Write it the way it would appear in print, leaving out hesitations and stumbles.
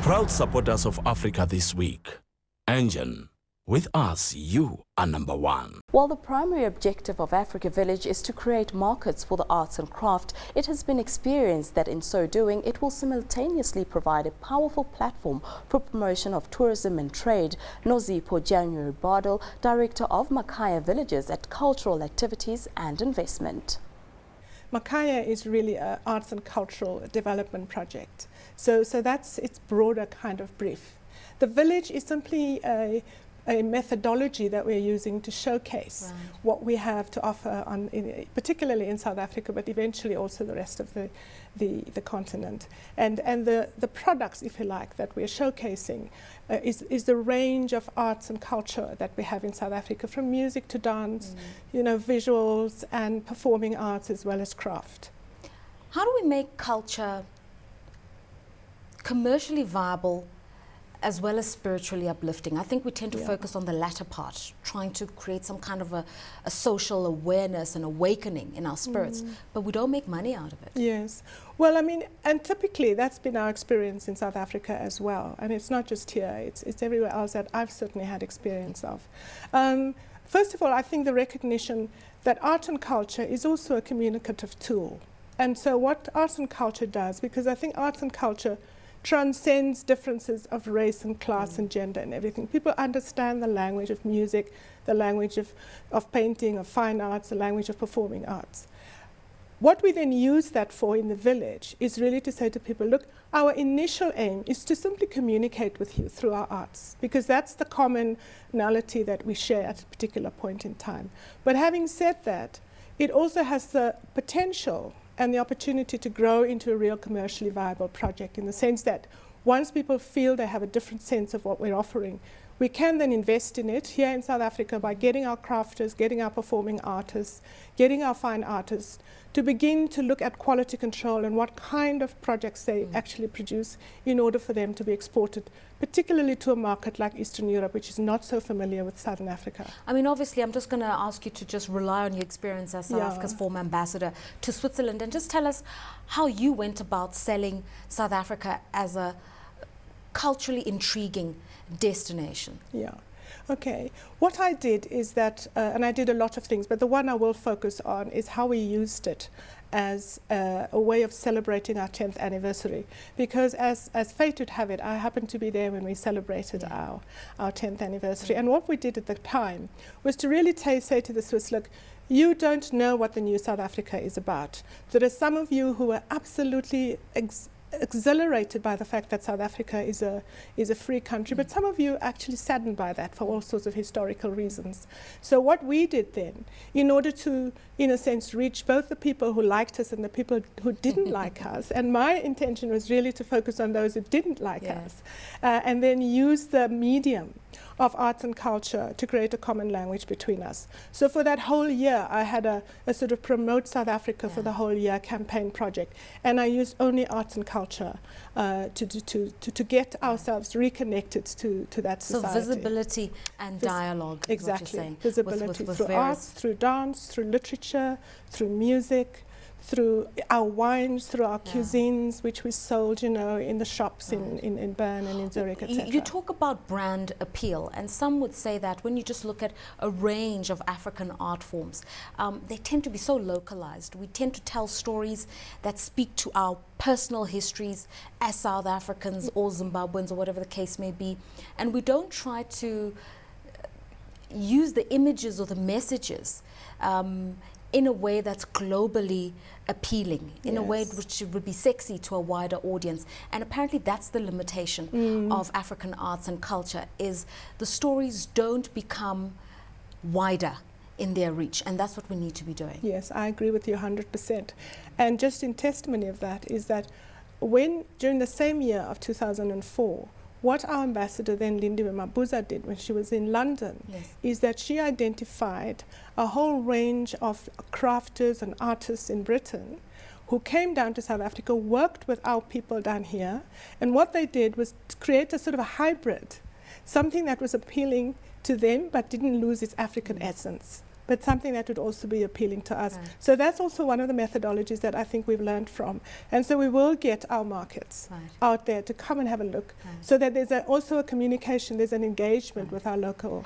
Proud supporters of Africa this week. Engine, with us, you are number one. While the primary objective of Africa Village is to create markets for the arts and craft, it has been experienced that in so doing, it will simultaneously provide a powerful platform for promotion of tourism and trade. Nozipho January Bardell, Director of Makaya Villages at Cultural Activities and Investment. Makaya is really an arts and cultural development project. So that's its broader kind of brief. The village is simply a methodology that we're using to showcase what we have to offer, particularly in South Africa, but eventually also the rest of the continent. And the products, if you like, that we're showcasing is the range of arts and culture that we have in South Africa, from music to dance, visuals and performing arts as well as craft. How do we make culture commercially viable as well as spiritually uplifting? I think we tend to focus on the latter part, trying to create some kind of a social awareness and awakening in our spirits, but we don't make money out of it. Yes. Well, I mean, and typically that's been our experience in South Africa as well. And it's not just here, it's everywhere else that I've certainly had experience of. First of all, I think the recognition that art and culture is also a communicative tool. And so what arts and culture does, because I think arts and culture transcends differences of race and class and gender and everything. People understand the language of music, the language of painting, of fine arts, the language of performing arts. What we then use that for in the village is really to say to people, look, our initial aim is to simply communicate with you through our arts, because that's the commonality that we share at a particular point in time. But having said that, it also has the potential and the opportunity to grow into a real commercially viable project, in the sense that once people feel they have a different sense of what we're offering, we can then invest in it here in South Africa by getting our crafters, getting our performing artists, getting our fine artists to begin to look at quality control and what kind of projects they actually produce in order for them to be exported, particularly to a market like Eastern Europe, which is not so familiar with Southern Africa. I mean, obviously, I'm just going to ask you to just rely on your experience as South Africa's former ambassador to Switzerland, and just tell us how you went about selling South Africa as a culturally intriguing destination. Yeah. Okay. What I did is that, and I did a lot of things, but the one I will focus on is how we used it as a way of celebrating our 10th anniversary. Because as fate would have it, I happened to be there when we celebrated our 10th anniversary. And what we did at the time was to really say to the Swiss, look, you don't know what the new South Africa is about. There are some of you who are absolutely exhilarated by the fact that South Africa is a free country, but some of you actually saddened by that for all sorts of historical reasons. So what we did then, in order to, in a sense, reach both the people who liked us and the people who didn't like us, and my intention was really to focus on those who didn't like us, and then use the medium of arts and culture to create a common language between us. So for that whole year, I had a sort of promote South Africa for the whole year campaign project, and I used only arts and culture to get ourselves reconnected to that society. So visibility and dialogue. Exactly. Visibility through arts, through dance, through literature, through music, through our wines, through our cuisines, which we sold, in the shops in Bern and in Zurich, etc. You talk about brand appeal, and some would say that when you just look at a range of African art forms, they tend to be so localized. We tend to tell stories that speak to our personal histories as South Africans or Zimbabweans or whatever the case may be, and we don't try to use the images or the messages in a way that's globally appealing, in a way which would be sexy to a wider audience. And apparently that's the limitation of African arts and culture, is the stories don't become wider in their reach, and that's what we need to be doing. Yes, I agree with you 100%. And just in testimony of that is that when, during the same year of 2004, what our ambassador then, Lindiwe Mabuza, did when she was in London is that she identified a whole range of crafters and artists in Britain who came down to South Africa, worked with our people down here, and what they did was to create a sort of a hybrid, something that was appealing to them but didn't lose its African essence. but something that would also be appealing to us. Right. So that's also one of the methodologies that I think we've learned from. And so we will get our markets out there to come and have a look, so that there's also a communication, there's an engagement with our local